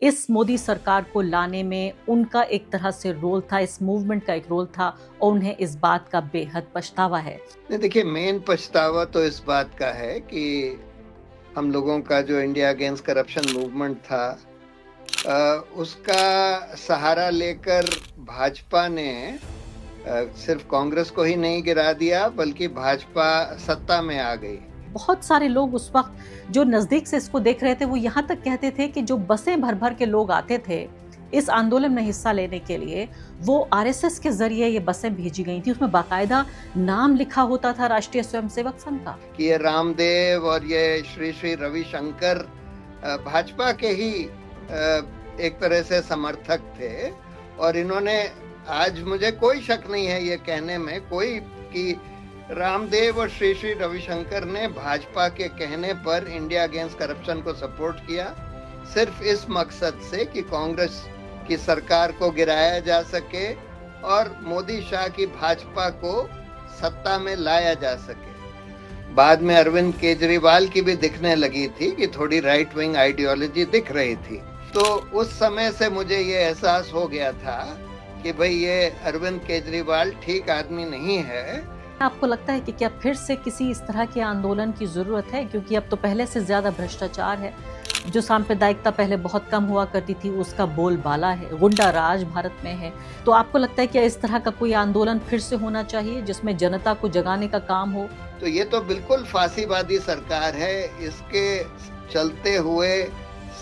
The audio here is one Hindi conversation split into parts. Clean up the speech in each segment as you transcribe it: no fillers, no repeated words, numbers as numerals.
इस मोदी सरकार को लाने में उनका एक तरह से रोल था, इस मूवमेंट का एक रोल था और उन्हें इस बात का बेहद पछतावा है। नहीं, देखिए, मेन पछतावा तो इस बात का है कि हम लोगों का जो इंडिया अगेंस्ट करप्शन मूवमेंट था, उसका सहारा लेकर भाजपा ने सिर्फ कांग्रेस को ही नहीं गिरा दिया, बल्कि भाजपा सत्ता में आ गई। बहुत सारे लोग उस वक्त जो नजदीक से इसको देख रहे थे वो यहाँ तक कहते थे कि जो बसें भर भर के लोग आते थे इस आंदोलन में हिस्सा लेने के लिए, वो आरएसएस के जरिए ये बसें भेजी गई थी। उसमें बाकायदा नाम लिखा होता था राष्ट्रीय स्वयंसेवक संघ का कि ये रामदेव और ये श्री श्री रविशंकर भाजपा के ही एक तरह से समर्थक थे। और इन्होंने, आज मुझे कोई शक नहीं है ये कहने में कोई कि रामदेव और श्री श्री रविशंकर ने भाजपा के कहने पर इंडिया अगेंस्ट करप्शन को सपोर्ट किया, सिर्फ इस मकसद से कि कांग्रेस की सरकार को गिराया जा सके और मोदी शाह की भाजपा को सत्ता में लाया जा सके। बाद में अरविंद केजरीवाल की भी दिखने लगी थी कि थोड़ी राइट विंग आइडियोलॉजी दिख रही थी। तो उस समय से मुझे ये एहसास हो गया था कि भाई ये अरविंद केजरीवाल ठीक आदमी नहीं है। आपको लगता है कि क्या फिर से किसी इस तरह के आंदोलन की जरूरत है, क्योंकि अब तो पहले से ज्यादा भ्रष्टाचार है, जो सांप्रदायिकता पहले बहुत कम हुआ करती थी उसका बोलबाला है, गुंडा राज भारत में है। तो आपको लगता है कि इस तरह का कोई आंदोलन फिर से होना चाहिए जिसमें जनता को जगाने का काम हो? तो ये तो बिल्कुल फांसीवादी सरकार है, इसके चलते हुए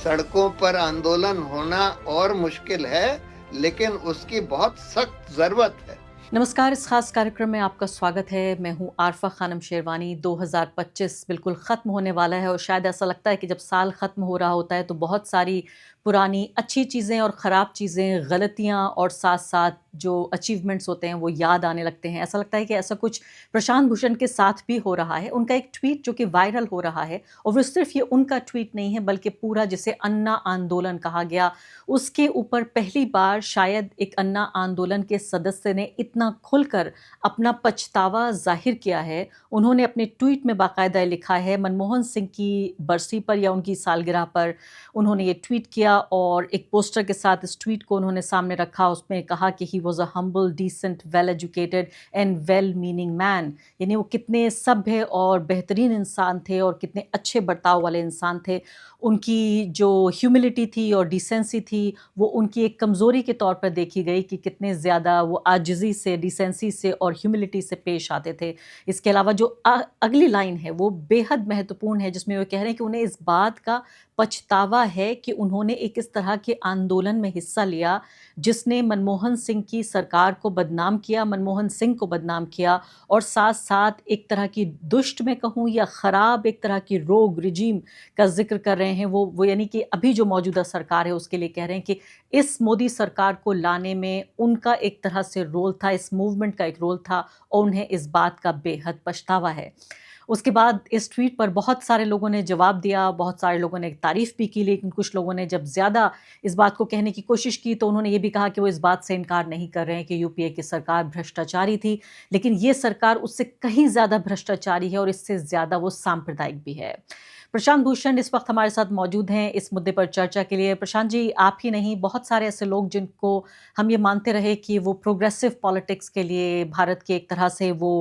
सड़कों पर आंदोलन होना और मुश्किल है, लेकिन उसकी बहुत सख्त जरूरत है। नमस्कार, इस खास कार्यक्रम में आपका स्वागत है। मैं हूं आरफा खानम शेरवानी। 2025 बिल्कुल ख़त्म होने वाला है और शायद ऐसा लगता है कि जब साल ख़त्म हो रहा होता है तो बहुत सारी पुरानी अच्छी चीज़ें और ख़राब चीज़ें, गलतियां और साथ साथ जो अचीवमेंट्स होते हैं वो याद आने लगते हैं। ऐसा लगता है कि ऐसा कुछ प्रशांत भूषण के साथ भी हो रहा है। उनका एक ट्वीट जो कि वायरल हो रहा है, और वो सिर्फ ये उनका ट्वीट नहीं है बल्कि पूरा जिसे अन्ना आंदोलन कहा गया, उसके ऊपर पहली बार शायद एक अन्ना आंदोलन के सदस्य ने इतना खुलकर अपना पछतावा जाहिर किया है। उन्होंने अपने ट्वीट में बाकायदा लिखा है, मनमोहन सिंह की बरसी पर या उनकी सालगिरह पर उन्होंने ये ट्वीट किया और एक पोस्टर के साथ इस ट्वीट को उन्होंने सामने रखा। उसमें कहा कि he was a humble, decent, well educated and well meaning man. यानी वो कितने सभ्य और बेहतरीन इंसान थे और कितने अच्छे बर्ताव वाले इंसान थे। उनकी जो ह्यूमिलिटी थी और डिसेंसी थी वो उनकी एक कमज़ोरी के तौर पर देखी गई कि कितने ज़्यादा वो आजिज़ी से, डिसेंसी से और ह्यूमिलिटी से पेश आते थे। इसके अलावा जो अगली लाइन है वो बेहद महत्वपूर्ण है, जिसमें वो कह रहे हैं कि उन्हें इस बात का पछतावा है कि उन्होंने एक इस तरह के आंदोलन में हिस्सा लिया जिसने मनमोहन सिंह की सरकार को बदनाम किया, मनमोहन सिंह को बदनाम किया, और साथ साथ एक तरह की दुष्ट में कहूँ या ख़राब एक तरह की रोग रिजीम का जिक्र कर रहे हैं। वो यानी कि अभी जो मौजूदा सरकार है उसके लिए कह रहे हैं कि इस मोदी सरकार को लाने में उनका एक तरह से रोल था, इस मूवमेंट का एक रोल था और उन्हें इस बात का बेहद पछतावा है। उसके बाद इस ट्वीट पर बहुत सारे लोगों ने जवाब दिया, बहुत सारे लोगों ने तारीफ़ भी की, लेकिन कुछ लोगों ने जब ज़्यादा इस बात को कहने की कोशिश की तो उन्होंने ये भी कहा कि वो इस बात से इनकार नहीं कर रहे हैं कि यूपीए की सरकार भ्रष्टाचारी थी, लेकिन ये सरकार उससे कहीं ज़्यादा भ्रष्टाचारी है और इससे ज़्यादा वो सांप्रदायिक भी है। प्रशांत भूषण इस वक्त हमारे साथ मौजूद हैं इस मुद्दे पर चर्चा के लिए। प्रशांत जी, आप ही नहीं, बहुत सारे ऐसे लोग जिनको हम ये मानते रहे कि वो प्रोग्रेसिव पॉलिटिक्स के लिए भारत की एक तरह से वो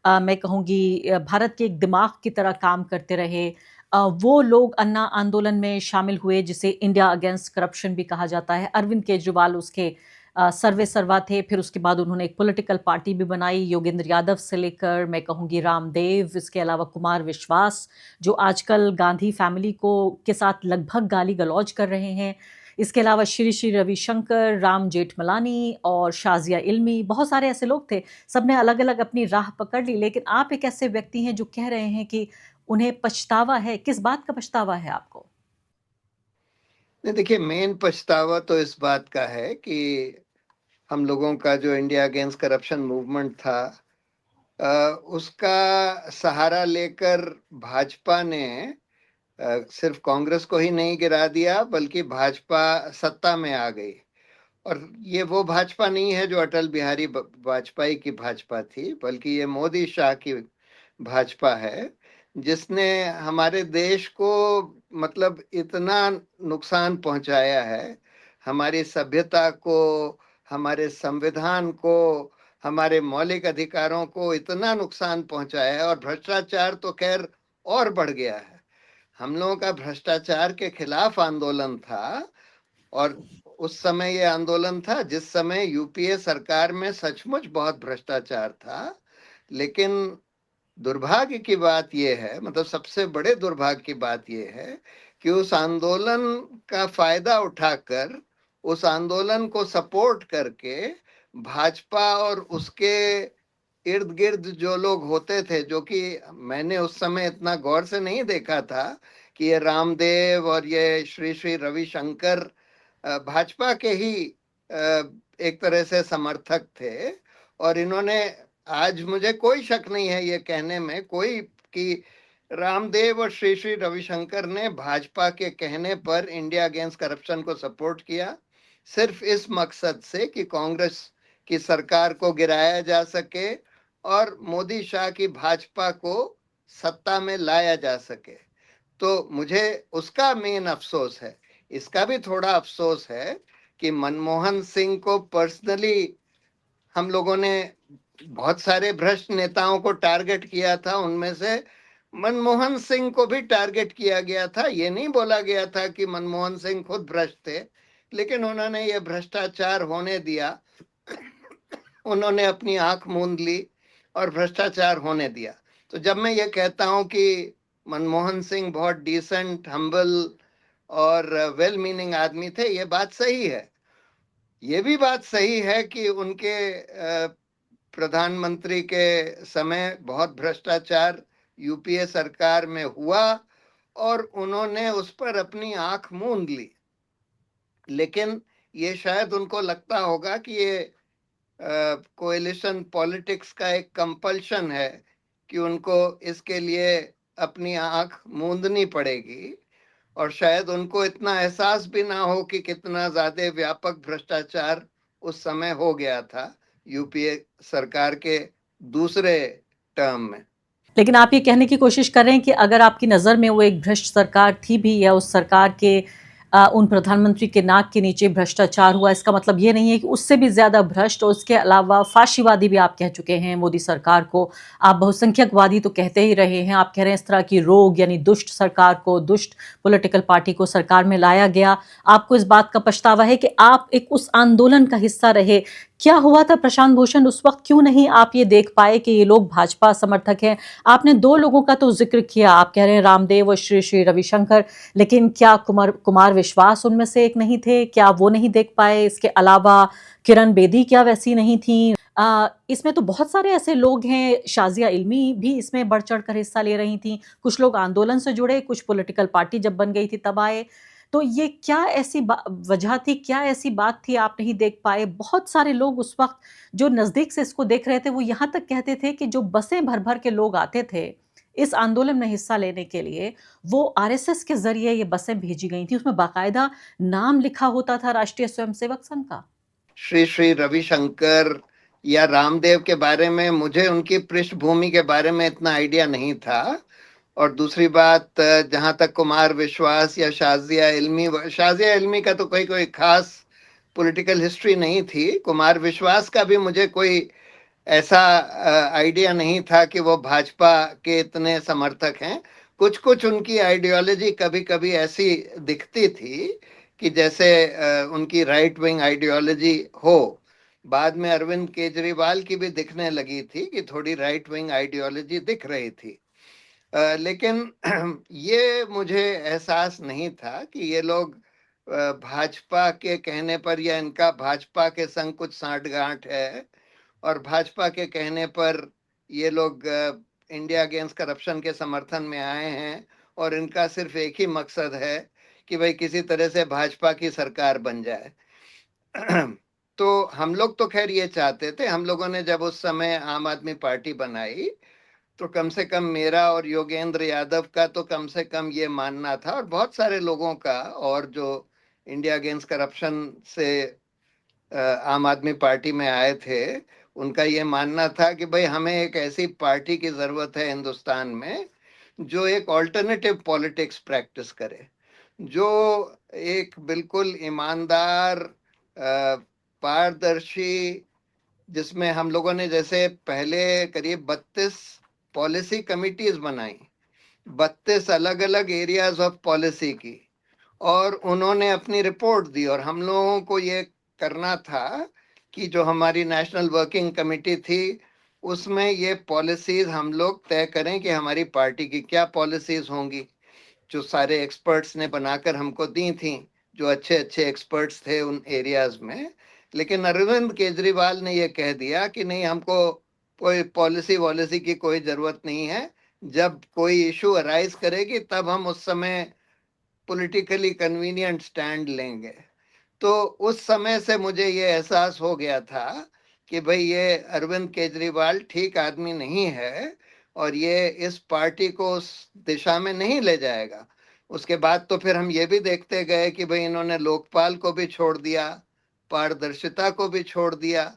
मैं कहूँगी भारत के एक दिमाग की तरह काम करते रहे। वो लोग अन्ना आंदोलन में शामिल हुए जिसे इंडिया अगेंस्ट करप्शन भी कहा जाता है। अरविंद केजरीवाल उसके सर्वे सर्वा थे। फिर उसके बाद उन्होंने एक पॉलिटिकल पार्टी भी बनाई, योगेंद्र यादव से लेकर मैं कहूँगी रामदेव, इसके अलावा कुमार विश्वास जो आजकल गांधी फैमिली को के साथ लगभग गाली गलौज कर रहे हैं। इसके अलावा श्री श्री रविशंकर, राम जेठमलानी और शाजिया इल्मी, बहुत सारे ऐसे लोग थे। सबने अलग अलग अपनी राह पकड़ ली, लेकिन आप एक ऐसे व्यक्ति हैं जो कह रहे हैं कि उन्हें पछतावा है। किस बात का पछतावा है आपको? नहीं, देखिए, मेन पछतावा तो इस बात का है कि हम लोगों का जो इंडिया अगेंस्ट करप्शन मूवमेंट था, उसका सहारा लेकर भाजपा ने सिर्फ कांग्रेस को ही नहीं गिरा दिया, बल्कि भाजपा सत्ता में आ गई। और ये वो भाजपा नहीं है जो अटल बिहारी वाजपेयी की भाजपा थी, बल्कि ये मोदी शाह की भाजपा है, जिसने हमारे देश को मतलब इतना नुकसान पहुंचाया है, हमारी सभ्यता को, हमारे संविधान को, हमारे मौलिक अधिकारों को इतना नुकसान पहुंचाया है। और भ्रष्टाचार तो खैर और बढ़ गया है। हम लोगों का भ्रष्टाचार के खिलाफ आंदोलन था, और उस समय ये आंदोलन था जिस समय यूपीए सरकार में सचमुच बहुत भ्रष्टाचार था। लेकिन दुर्भाग्य की बात यह है, मतलब सबसे बड़े दुर्भाग्य की बात यह है कि उस आंदोलन का फायदा उठाकर, उस आंदोलन को सपोर्ट करके भाजपा और उसके इर्द गिर्द जो लोग होते थे, जो कि मैंने उस समय इतना गौर से नहीं देखा था कि ये रामदेव और ये श्री श्री रविशंकर भाजपा के ही एक तरह से समर्थक थे। और इन्होंने, आज मुझे कोई शक नहीं है ये कहने में कोई, कि रामदेव और श्री श्री रविशंकर ने भाजपा के कहने पर इंडिया अगेंस्ट करप्शन को सपोर्ट किया, सिर्फ इस मकसद से कि कांग्रेस की सरकार को गिराया जा सके और मोदी शाह की भाजपा को सत्ता में लाया जा सके। तो मुझे उसका मेन अफसोस है। इसका भी थोड़ा अफसोस है कि मनमोहन सिंह को पर्सनली हम लोगों ने बहुत सारे भ्रष्ट नेताओं को टारगेट किया था, उनमें से मनमोहन सिंह को भी टारगेट किया गया था। ये नहीं बोला गया था कि मनमोहन सिंह खुद भ्रष्ट थे, लेकिन उन्होंने ये भ्रष्टाचार होने दिया। उन्होंने अपनी आंख मूंद ली और भ्रष्टाचार होने दिया। तो जब मैं ये कहता हूं कि मनमोहन सिंह बहुत डिसेंट, हम्बल और वेल मीनिंग आदमी थे, ये बात सही है। ये भी बात सही है कि उनके प्रधानमंत्री के समय बहुत भ्रष्टाचार यूपीए सरकार में हुआ और उन्होंने उस पर अपनी आंख मूंद ली। लेकिन ये शायद उनको लगता होगा कि ये कोएलिशन पॉलिटिक्स का एक कंपल्शन है कि उनको इसके लिए अपनी आंख मूंदनी पड़ेगी, और शायद उनको इतना एहसास भी ना हो कि कितना ज्यादा व्यापक भ्रष्टाचार उस समय हो गया था यूपीए सरकार के दूसरे टर्म में। लेकिन आप ये कहने की कोशिश कर रहे हैं कि अगर आपकी नज़र में वो एक भ्रष्ट सरकार थी भी, या उस सरकार के उन प्रधानमंत्री के नाक के नीचे भ्रष्टाचार हुआ, इसका मतलब ये नहीं है कि उससे भी ज़्यादा भ्रष्ट और उसके अलावा फाशीवादी भी आप कह चुके हैं मोदी सरकार को। आप बहुसंख्यकवादी तो कहते ही रहे हैं, आप कह रहे हैं इस तरह की रोग यानी दुष्ट सरकार को, दुष्ट पॉलिटिकल पार्टी को सरकार में लाया गया। आपको इस बात का पछतावा है कि आप एक उस आंदोलन का हिस्सा रहे। क्या हुआ था प्रशांत भूषण उस वक्त, क्यों नहीं आप ये देख पाए कि ये लोग भाजपा समर्थक हैं? आपने दो लोगों का तो जिक्र किया, आप कह रहे हैं रामदेव और श्री श्री रविशंकर, लेकिन क्या कुमार विश्वास उनमें से एक नहीं थे? क्या वो नहीं देख पाए? इसके अलावा किरण बेदी क्या वैसी नहीं थी? इसमें तो बहुत सारे ऐसे लोग हैं, शाजिया इल्मी भी इसमें बढ़ चढ़ कर हिस्सा ले रही थी। कुछ लोग आंदोलन से जुड़े, कुछ पॉलिटिकल पार्टी जब बन गई थी तब आए। तो ये क्या ऐसी वजह थी, क्या ऐसी बात थी आप नहीं देख पाए? बहुत सारे लोग उस वक्त जो नजदीक से इसको देख रहे थे, वो यहाँ तक कहते थे कि जो बसें भर भर के लोग आते थे इस आंदोलन में हिस्सा लेने के लिए, वो आरएसएस के जरिए ये बसें भेजी गई थी, उसमें बाकायदा नाम लिखा होता था राष्ट्रीय स्वयंसेवक संघ का। श्री श्री रविशंकर या रामदेव के बारे में मुझे उनकी पृष्ठभूमि के बारे में इतना आइडिया नहीं था। और दूसरी बात, जहां तक कुमार विश्वास या शाजिया इल्मी का तो कोई कोई खास पॉलिटिकल हिस्ट्री नहीं थी। कुमार विश्वास का भी मुझे कोई ऐसा आइडिया नहीं था कि वो भाजपा के इतने समर्थक हैं। कुछ कुछ उनकी आइडियोलॉजी कभी कभी ऐसी दिखती थी कि जैसे उनकी राइट विंग आइडियोलॉजी हो। बाद में अरविंद केजरीवाल की भी दिखने लगी थी कि थोड़ी राइट विंग आइडियोलॉजी दिख रही थी। लेकिन ये मुझे एहसास नहीं था कि ये लोग भाजपा के कहने पर या इनका भाजपा के संग कुछ सांठगांठ है, और भाजपा के कहने पर ये लोग इंडिया अगेंस्ट करप्शन के समर्थन में आए हैं, और इनका सिर्फ एक ही मकसद है कि भाई किसी तरह से भाजपा की सरकार बन जाए। तो हम लोग तो खैर ये चाहते थे। हम लोगों ने जब उस समय आम आदमी पार्टी बनाई तो कम से कम मेरा और योगेंद्र यादव का तो कम से कम ये मानना था, और बहुत सारे लोगों का, और जो इंडिया अगेंस्ट करप्शन से आम आदमी पार्टी में आए थे, उनका ये मानना था कि भाई हमें एक ऐसी पार्टी की जरूरत है हिंदुस्तान में जो एक ऑल्टरनेटिव पॉलिटिक्स प्रैक्टिस करे, जो एक बिल्कुल ईमानदार, पारदर्शी, जिसमें हम लोगों ने जैसे पहले करीब 32 पॉलिसी कमिटीज बनाई, 32 अलग अलग एरियाज ऑफ पॉलिसी की, और उन्होंने अपनी रिपोर्ट दी। और हम लोगों को ये करना था कि जो हमारी नेशनल वर्किंग कमेटी थी, उसमें ये पॉलिसीज हम लोग तय करें कि हमारी पार्टी की क्या पॉलिसीज होंगी, जो सारे एक्सपर्ट्स ने बनाकर हमको दी थी, जो अच्छे अच्छे एक्सपर्ट्स थे उन एरियाज में। लेकिन अरविंद केजरीवाल ने ये कह दिया कि नहीं, हमको कोई पॉलिसी वॉलिसी की कोई जरूरत नहीं है, जब कोई इशू अराइज करेगी तब हम उस समय पॉलिटिकली कन्वीनियंट स्टैंड लेंगे। तो उस समय से मुझे ये एहसास हो गया था कि भाई ये अरविंद केजरीवाल ठीक आदमी नहीं है, और ये इस पार्टी को उस दिशा में नहीं ले जाएगा। उसके बाद तो फिर हम ये भी देखते गए कि भाई इन्होंने लोकपाल को भी छोड़ दिया, पारदर्शिता को भी छोड़ दिया,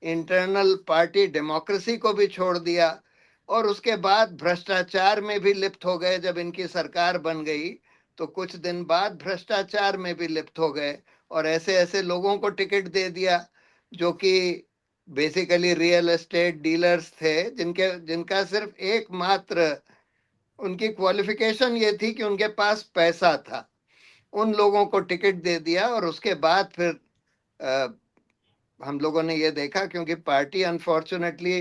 इंटरनल पार्टी डेमोक्रेसी को भी छोड़ दिया, और उसके बाद भ्रष्टाचार में भी लिप्त हो गए। जब इनकी सरकार बन गई तो कुछ दिन बाद भ्रष्टाचार में भी लिप्त हो गए, और ऐसे ऐसे लोगों को टिकट दे दिया जो कि बेसिकली रियल एस्टेट डीलर्स थे, जिनका सिर्फ एकमात्र उनकी क्वालिफिकेशन ये थी कि उनके पास पैसा था। उन लोगों को टिकट दे दिया, और उसके बाद फिर हम लोगों ने ये देखा, क्योंकि पार्टी अनफॉर्चुनेटली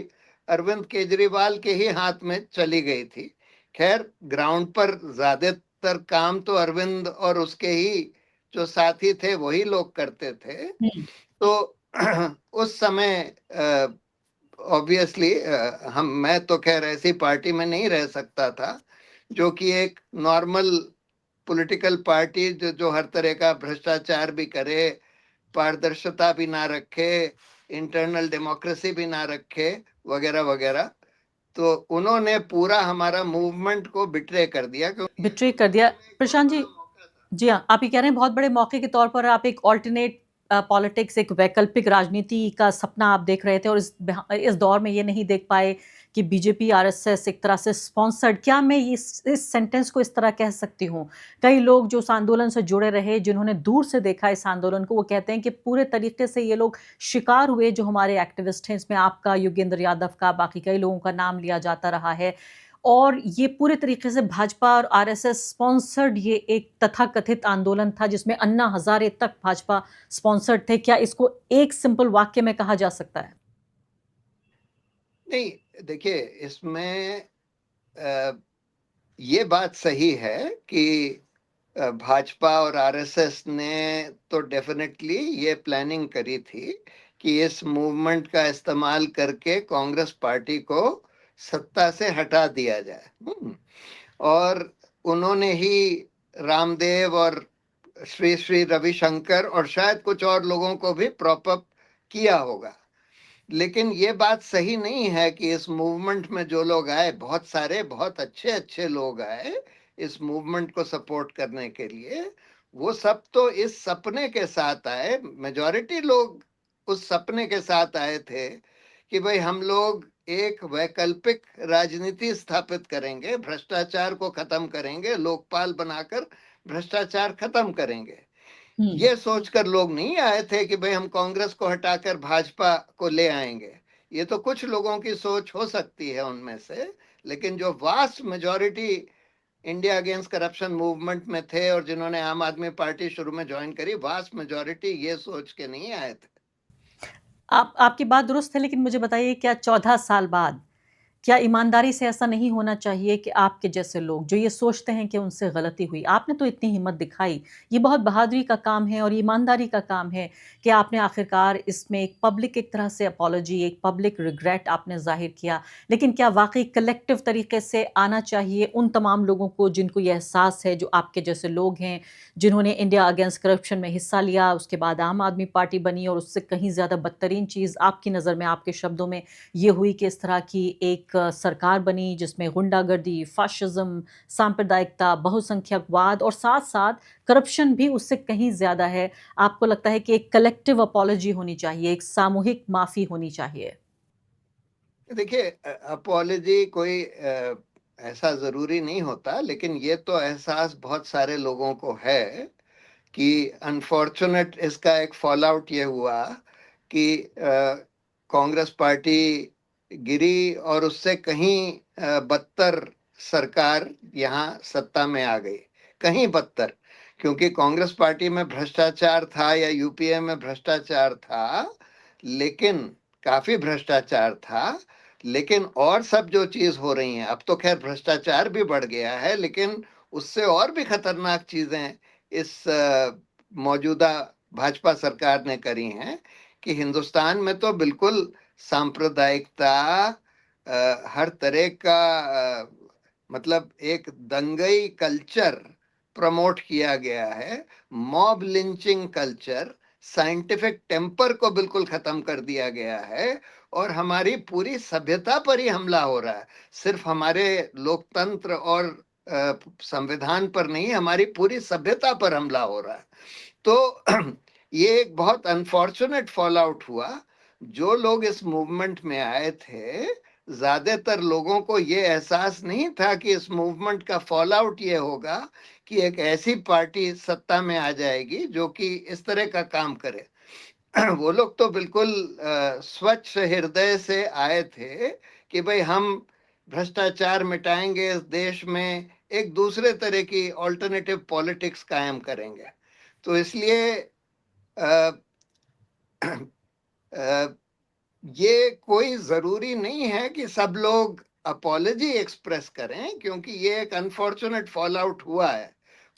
अरविंद केजरीवाल के ही हाथ में चली गई थी। खैर, ग्राउंड पर ज्यादातर काम तो अरविंद और उसके ही जो साथी थे वही लोग करते थे। तो उस समय ऑब्वियसली मैं तो खैर ऐसी पार्टी में नहीं रह सकता था जो कि एक नॉर्मल पॉलिटिकल पार्टी जो हर तरह का भ्रष्टाचार भी करे, पारदर्शिता भी ना रखे, इंटरनल डेमोक्रेसी भी ना रखे, वगैरह वगैरह। तो उन्होंने पूरा हमारा मूवमेंट को बिट्रे कर दिया। बिट्रे कर दिया। प्रशांत जी, जी हाँ, आप ये कह रहे हैं बहुत बड़े मौके के तौर पर आप एक ऑल्टरनेट पॉलिटिक्स, एक वैकल्पिक राजनीति का सपना आप देख रहे थे, और इस दौर में ये नहीं देख पाए कि बीजेपी आरएसएस एक तरह से स्पॉन्सर्ड, क्या मैं इस सेंटेंस को इस तरह कह सकती हूँ? कई लोग जो इस आंदोलन से जुड़े रहे, जिन्होंने दूर से देखा इस आंदोलन को, वो कहते हैं कि पूरे तरीके से ये लोग शिकार हुए, जो हमारे एक्टिविस्ट हैं, इसमें आपका, योगेंद्र यादव का, बाकी कई लोगों का नाम लिया जाता रहा है, और ये पूरे तरीके से भाजपा और आरएसएस स्पॉन्सर्ड ये एक तथाकथित आंदोलन था, जिसमें अन्ना हजारे तक भाजपा स्पॉन्सर्ड थे। क्या इसको एक सिंपल वाक्य में कहा जा सकता है? नहीं, देखिए, इसमें ये बात सही है कि भाजपा और आरएसएस ने तो डेफिनेटली ये प्लानिंग करी थी कि इस मूवमेंट का इस्तेमाल करके कांग्रेस पार्टी को सत्ता से हटा दिया जाए। और उन्होंने ही रामदेव और श्री श्री रविशंकर और शायद कुछ और लोगों को भी प्रॉप अप किया होगा। लेकिन ये बात सही नहीं है कि इस मूवमेंट में जो लोग आए, बहुत सारे बहुत अच्छे अच्छे लोग आए इस मूवमेंट को सपोर्ट करने के लिए, वो सब तो इस सपने के साथ आए, मेजॉरिटी लोग उस सपने के साथ आए थे कि भाई हम लोग एक वैकल्पिक राजनीति स्थापित करेंगे, भ्रष्टाचार को खत्म करेंगे, लोकपाल बनाकर भ्रष्टाचार खत्म करेंगे। ये सोचकर लोग नहीं आए थे कि भाई हम कांग्रेस को हटाकर भाजपा को ले आएंगे। ये तो कुछ लोगों की सोच हो सकती है उनमें से, लेकिन जो vast majority India against corruption movement में थे और जिन्होंने आम आदमी पार्टी शुरू में ज्वाइन करी, वास्ट मेजॉरिटी ये सोच के नहीं आए थे। आपकी बात दुरुस्त है, लेकिन मुझे बताइए, क्या 14 साल बाद क्या ईमानदारी से ऐसा नहीं होना चाहिए कि आपके जैसे लोग जो ये सोचते हैं कि उनसे गलती हुई, आपने तो इतनी हिम्मत दिखाई, ये बहुत बहादुरी का काम है और ईमानदारी का काम है कि आपने आखिरकार इसमें एक पब्लिक एक तरह से अपॉलॉजी, एक पब्लिक रिग्रेट आपने जाहिर किया। लेकिन क्या वाकई कलेक्टिव तरीके से आना चाहिए उन तमाम लोगों को जिनको ये एहसास है, जो आपके जैसे लोग हैं, जिन्होंने इंडिया अगेंस्ट करप्शन में हिस्सा लिया, उसके बाद आम आदमी पार्टी बनी, और उससे कहीं ज़्यादा बदतरीन चीज़ आपकी नज़र में, आपके शब्दों में, ये हुई कि इस तरह की एक सरकार बनी जिसमें गुंडागर्दी, फाशिज्म, सांप्रदायिकता, बहुसंख्यकवाद और साथ साथ करप्शन भी उससे कहीं ज्यादा है। आपको लगता है कि एक कलेक्टिव अपॉलॉजी होनी चाहिए, एक सामूहिक माफी होनी चाहिए? देखिए, अपॉलॉजी कोई ऐसा जरूरी नहीं होता, लेकिन ये तो एहसास बहुत सारे लोगों को है कि अनफॉर्चुनेट इसका एक फॉल आउट ये हुआ कि कांग्रेस पार्टी गिरी और उससे कहीं बदतर सरकार यहाँ सत्ता में आ गई, कहीं बदतर। क्योंकि कांग्रेस पार्टी में भ्रष्टाचार था या यूपीए में भ्रष्टाचार था, लेकिन काफी भ्रष्टाचार था, लेकिन और सब जो चीज हो रही है, अब तो खैर भ्रष्टाचार भी बढ़ गया है, लेकिन उससे और भी खतरनाक चीजें इस मौजूदा भाजपा सरकार ने करी हैं कि हिंदुस्तान में तो बिल्कुल सांप्रदायिकता, हर तरह का मतलब एक दंगई कल्चर प्रमोट किया गया है, mob lynching culture, scientific temper को बिल्कुल खत्म कर दिया गया है, और हमारी पूरी सभ्यता पर ही हमला हो रहा है। सिर्फ हमारे लोकतंत्र और संविधान पर नहीं, हमारी पूरी सभ्यता पर हमला हो रहा है। तो ये एक बहुत अनफॉर्चुनेट फॉल आउट हुआ। जो लोग इस मूवमेंट में आए थे, ज्यादातर लोगों को ये एहसास नहीं था कि इस मूवमेंट का फॉल आउट ये होगा कि एक ऐसी पार्टी सत्ता में आ जाएगी जो कि इस तरह का काम करे। वो लोग तो बिल्कुल स्वच्छ हृदय से आए थे कि भाई हम भ्रष्टाचार मिटाएंगे, इस देश में एक दूसरे तरह की ऑल्टरनेटिव पॉलिटिक्स कायम करेंगे। तो इसलिए अ, अ, ये कोई जरूरी नहीं है कि सब लोग अपॉलजी एक्सप्रेस करें, क्योंकि ये एक अनफॉर्चुनेट फॉल आउट हुआ है।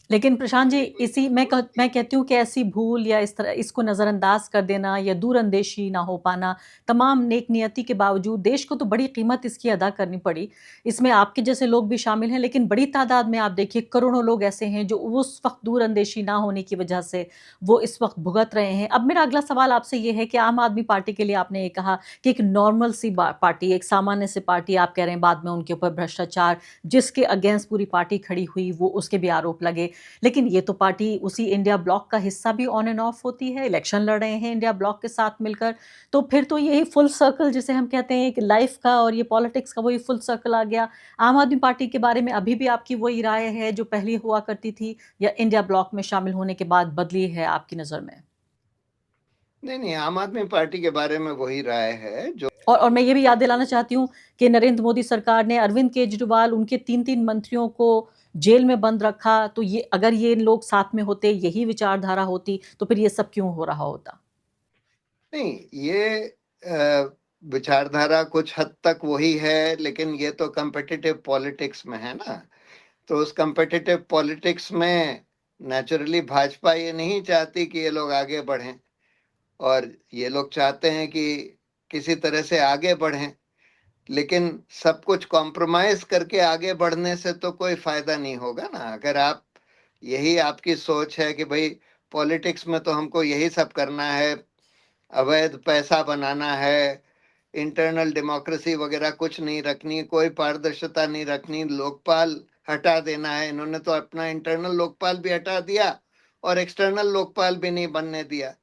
लेकिन प्रशांत जी, ये कोई इसी मैं कहती हूँ कि ऐसी भूल या इस तरह इसको नज़रअंदाज कर देना या दूरअंदेशी ना हो पाना, तमाम नेक नियति के बावजूद देश को तो बड़ी कीमत इसकी अदा करनी पड़ी। इसमें आपके जैसे लोग भी शामिल हैं, लेकिन बड़ी तादाद में आप देखिए करोड़ों लोग ऐसे हैं जो उस वक्त दूरअंदेशी ना होने की वजह से वो इस वक्त भुगत रहे हैं। अब मेरा अगला सवाल आपसे ये है कि आम आदमी पार्टी के लिए आपने ये कहा कि एक नॉर्मल सी पार्टी, एक सामान्य सी पार्टी, आप कह रहे हैं बाद में उनके ऊपर भ्रष्टाचार जिसके अगेंस्ट पूरी पार्टी खड़ी हुई वो उसके भी आरोप लगे, लेकिन ये तो पार्टी उसी इंडिया ब्लॉक का हिस्सा भी ऑन एंड ऑफ होती है, इलेक्शन लड़ रहे हैं इंडिया ब्लॉक के साथ मिलकर। तो फिर तो यही फुल सर्कल जिसे हम कहते हैं कि लाइफ का और ये पॉलिटिक्स का वही फुल सर्कल आ गया। आम आदमी पार्टी के बारे में अभी भी आपकी वही राय है जो पहले हुआ करती थी, या इंडिया ब्लॉक में शामिल होने के बाद बदली है आपकी नजर में? नहीं नहीं, आम आदमी पार्टी के बारे में वही राय है जो और मैं ये भी याद दिलाना चाहती हूँ कि नरेंद्र मोदी सरकार ने अरविंद केजरीवाल, उनके 3-3 मंत्रियों को जेल में बंद रखा। तो ये अगर ये लोग साथ में होते, यही विचारधारा होती, तो फिर ये सब क्यों हो रहा होता? नहीं, ये विचारधारा कुछ हद तक वही है, लेकिन ये तो कंपेटिटिव पॉलिटिक्स में है ना। तो उस कंपेटिटिव पॉलिटिक्स में नेचुरली भाजपा ये नहीं चाहती कि ये लोग आगे बढ़ें, और ये लोग चाहते हैं कि किसी तरह से आगे बढ़ें, लेकिन सब कुछ कॉम्प्रोमाइज करके आगे बढ़ने से तो कोई फायदा नहीं होगा ना। अगर आप, यही आपकी सोच है कि भाई पॉलिटिक्स में तो हमको यही सब करना है, अवैध पैसा बनाना है, इंटरनल डेमोक्रेसी वगैरह कुछ नहीं रखनी, कोई पारदर्शिता नहीं रखनी, लोकपाल हटा देना है। इन्होंने तो अपना इंटरनल लोकपाल भी हटा दिया और एक्सटर्नल लोकपाल भी नहीं बनने दिया।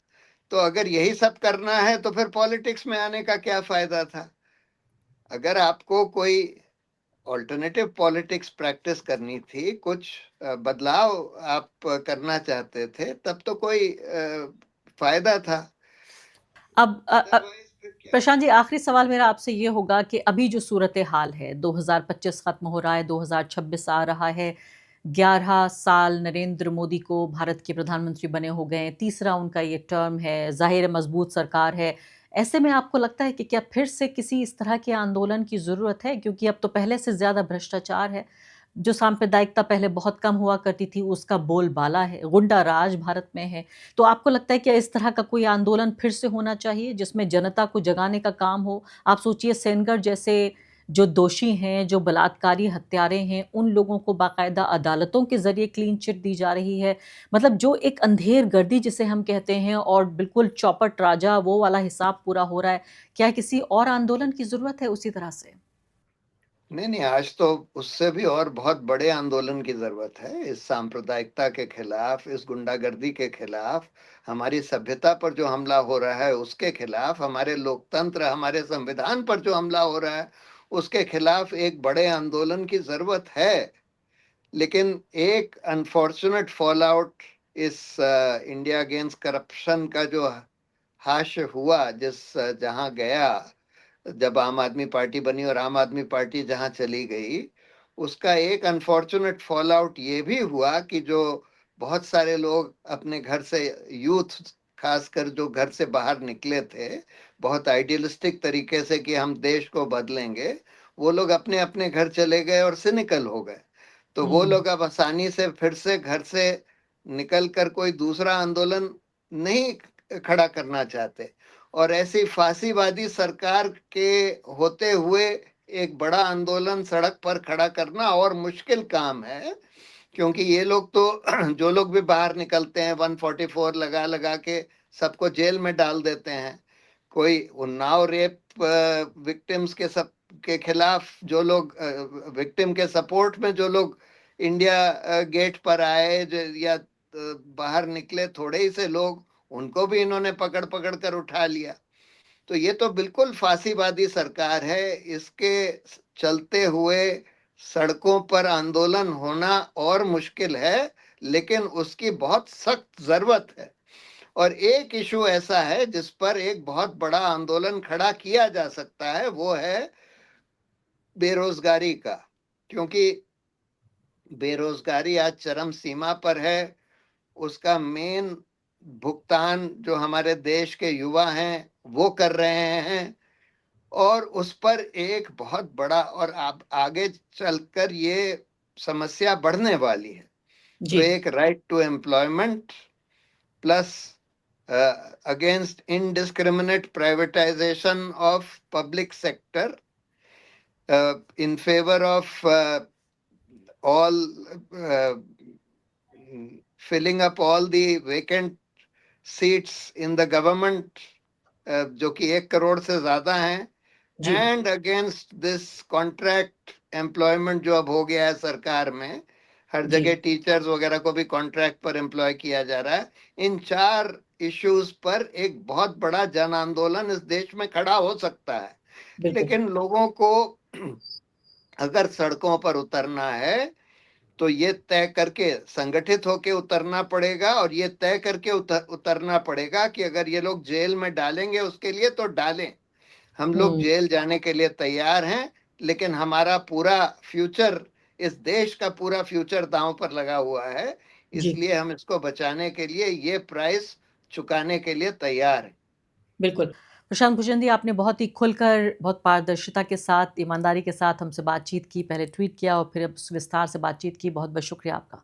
तो अगर यही सब करना है तो फिर पॉलिटिक्स में आने का क्या फायदा था? अगर आपको कोई ऑल्टरनेटिव पॉलिटिक्स प्रैक्टिस करनी थी, कुछ बदलाव आप करना चाहते थे, तब तो कोई फायदा था। अब अदरवाइज फिर क्या? प्रशांत जी, आखिरी सवाल मेरा आपसे ये होगा कि अभी जो सूरत हाल है, 2025 खत्म हो रहा है, 2026 आ रहा है, 11 साल नरेंद्र मोदी को भारत के प्रधानमंत्री बने हो गए हैं, तीसरा उनका ये टर्म है, जाहिर है मजबूत सरकार है। ऐसे में आपको लगता है कि क्या फिर से किसी इस तरह के आंदोलन की ज़रूरत है? क्योंकि अब तो पहले से ज़्यादा भ्रष्टाचार है, जो सांप्रदायिकता पहले बहुत कम हुआ करती थी उसका बोलबाला है, गुंडा राज भारत में है। तो आपको लगता है क्या इस तरह का कोई आंदोलन फिर से होना चाहिए जिसमें जनता को जगाने का काम हो? आप सोचिए सेनगर जैसे जो दोषी हैं, जो बलात्कारी हत्यारे हैं, उन लोगों को बाकायदा अदालतों के ज़रिए क्लीन चिट दी जा रही है। मतलब जो एक अंधेर गर्दी जिसे हम कहते हैं और बिल्कुल चौपट राजा वो वाला हिसाब पूरा हो रहा है। क्या किसी और आंदोलन की ज़रूरत है उसी तरह से? नहीं नहीं, आज तो उससे भी और बहुत बड़े आंदोलन की जरूरत है, इस सांप्रदायिकता के खिलाफ, इस गुंडागर्दी के खिलाफ, हमारी सभ्यता पर जो हमला हो रहा है उसके खिलाफ, हमारे लोकतंत्र, हमारे संविधान पर जो हमला हो रहा है उसके खिलाफ एक बड़े आंदोलन की जरूरत है। लेकिन एक अनफॉर्चुनेट फॉल आउट इस इंडिया अगेंस्ट करप्शन का जो हास्य हुआ, जहां गया, जब आम आदमी पार्टी बनी और आम आदमी पार्टी जहां चली गई, उसका एक अनफॉर्चुनेट फॉल आउट ये भी हुआ कि जो बहुत सारे लोग अपने घर से, यूथ खासकर जो घर से बाहर निकले थे बहुत आइडियलिस्टिक तरीके से कि हम देश को बदलेंगे, वो लोग अपने अपने घर चले गए और सिनिकल हो गए। तो वो लोग अब आसानी से फिर से घर से निकल कर कोई दूसरा आंदोलन नहीं खड़ा करना चाहते। और ऐसी फांसीवादी सरकार के होते हुए एक बड़ा आंदोलन सड़क पर खड़ा करना और मुश्किल काम है, क्योंकि ये लोग तो जो लोग भी बाहर निकलते हैं 144 लगा लगा के सबको जेल में डाल देते हैं। कोई उन्नाव रेप विक्टिम्स के खिलाफ जो लोग, विक्टिम के सपोर्ट में जो लोग इंडिया गेट पर आए, या बाहर निकले थोड़े ही से लोग, उनको भी इन्होंने पकड़ पकड़ कर उठा लिया। तो ये तो बिल्कुल फांसीवादी सरकार है। इसके चलते हुए सड़कों पर आंदोलन होना और मुश्किल है, लेकिन उसकी बहुत सख्त जरूरत है। और एक इशू ऐसा है जिस पर एक बहुत बड़ा आंदोलन खड़ा किया जा सकता है, वो है बेरोजगारी का। क्योंकि बेरोजगारी आज चरम सीमा पर है। उसका मेन भुगतान जो हमारे देश के युवा हैं वो कर रहे हैं, और उस पर एक बहुत बड़ा, और अब आगे चलकर ये समस्या बढ़ने वाली है। तो जी। एक right to employment plus against indiscriminate privatisation of public sector in favor of all uh, filling up all the vacant seats in the government, जो कि 1 करोड़ से ज्यादा हैं, जी। And against this contract employment जो अब हो गया है सरकार में। हर जी। जगह टीचर्स वगैरह को भी कॉन्ट्रैक्ट पर एम्प्लॉय किया जा रहा है। इन 4 इश्यूज पर एक बहुत बड़ा जन आंदोलन इस देश में खड़ा हो सकता है। बिल्कुल। लेकिन लोगों को अगर सड़कों पर उतरना है तो ये तय करके संगठित होके उतरना पड़ेगा, और ये तय करके उतरना पड़ेगा कि अगर ये लोग जेल में डालेंगे उसके लिए तो डालें। हम लोग हम्म। जेल जाने के लिए तैयार हैं, लेकिन हमारा पूरा फ्यूचर, इस देश का पूरा फ्यूचर दांव पर लगा हुआ है। जी। इसलिए हम इसको बचाने के लिए ये प्राइस चुकाने के लिए तैयार हैं। बिल्कुल। प्रशांत भूषण जी, आपने बहुत ही खुलकर, बहुत पारदर्शिता के साथ, ईमानदारी के साथ हमसे बातचीत की। पहले ट्वीट किया और फिर अब विस्तार से बातचीत की। बहुत-बहुत शुक्रिया आपका।